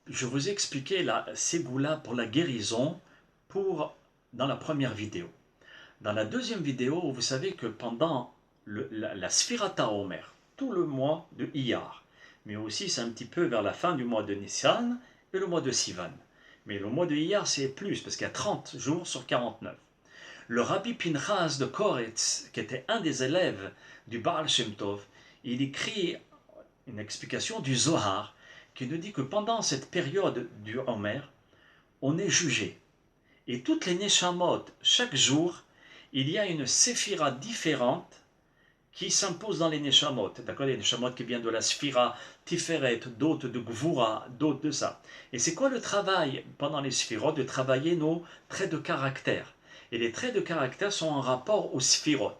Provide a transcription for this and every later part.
Je vous ai expliqué la Ségoula pour la guérison dans la première vidéo. Dans la deuxième vidéo, vous savez que pendant la Sfirata Omer, tout le mois de Iyar, mais aussi c'est un petit peu vers la fin du mois de Nissan et le mois de Sivan. Mais le mois de Iyar, c'est plus, parce qu'il y a 30 jours sur 49. Le Rabbi Pinchas de Koretz, qui était un des élèves du Baal Shem Tov, il écrit une explication du Zohar qui nous dit que pendant cette période du Homer, on est jugé. Et toutes les Neshamot, chaque jour, il y a une séphira différente qui s'impose dans les Neshamot. D'accord? Les Neshamot qui viennent de la Sphira Tiferet, d'autres de Gvura, d'autres de ça. Et c'est quoi le travail pendant les Sphirot? De travailler nos traits de caractère. Et les traits de caractère sont en rapport aux Sphirot.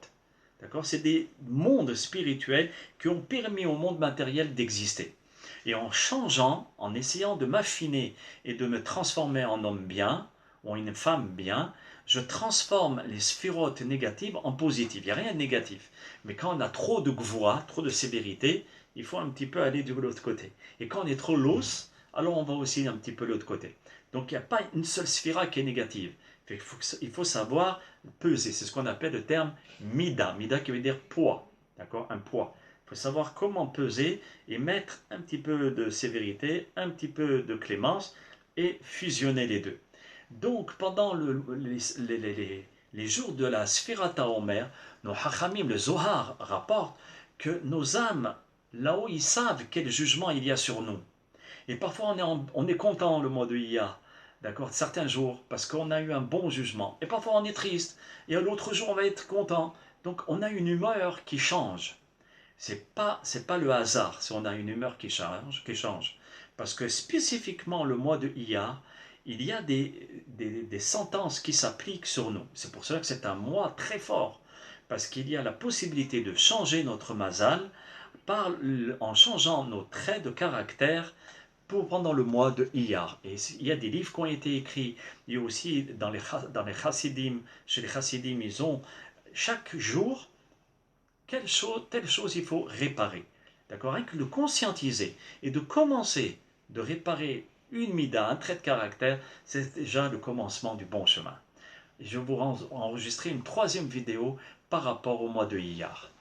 D'accord? C'est des mondes spirituels qui ont permis au monde matériel d'exister. Et en changeant, en essayant de m'affiner et de me transformer en homme bien, ou en une femme bien, je transforme les sphirotes négatives en positives. Il n'y a rien de négatif. Mais quand on a trop de gvoura, trop de sévérité, il faut un petit peu aller de l'autre côté. Et quand on est trop los, alors on va aussi un petit peu de l'autre côté. Donc il n'y a pas une seule sphira qui est négative. Il faut savoir peser. C'est ce qu'on appelle le terme mida. Mida qui veut dire poids. D'accord? Un poids. Il faut savoir comment peser et mettre un petit peu de sévérité, un petit peu de clémence et fusionner les deux. Donc, pendant les jours de la Sphirata Omer, nos Hachamim, le Zohar, rapporte que nos âmes, là-haut, ils savent quel jugement il y a sur nous. Et parfois, on est content le mois de Iyar, d'accord, certains jours, parce qu'on a eu un bon jugement. Et parfois, on est triste. Et l'autre jour, on va être content. Donc, on a une humeur qui change. C'est pas le hasard si on a une humeur qui change. Parce que spécifiquement le mois de Iyar, il y a des sentences qui s'appliquent sur nous. C'est pour cela que c'est un mois très fort. Parce qu'il y a la possibilité de changer notre mazal en changeant nos traits de caractère pendant le mois de Iyar. Et il y a des livres qui ont été écrits. Il y a aussi dans les chassidim, chez les chassidim, ils ont chaque jour telle chose il faut réparer. D'accord? Rien que de conscientiser et de commencer de réparer une mida, un trait de caractère, c'est déjà le commencement du bon chemin. Et je vais vous enregistrer une troisième vidéo par rapport au mois de Iyar.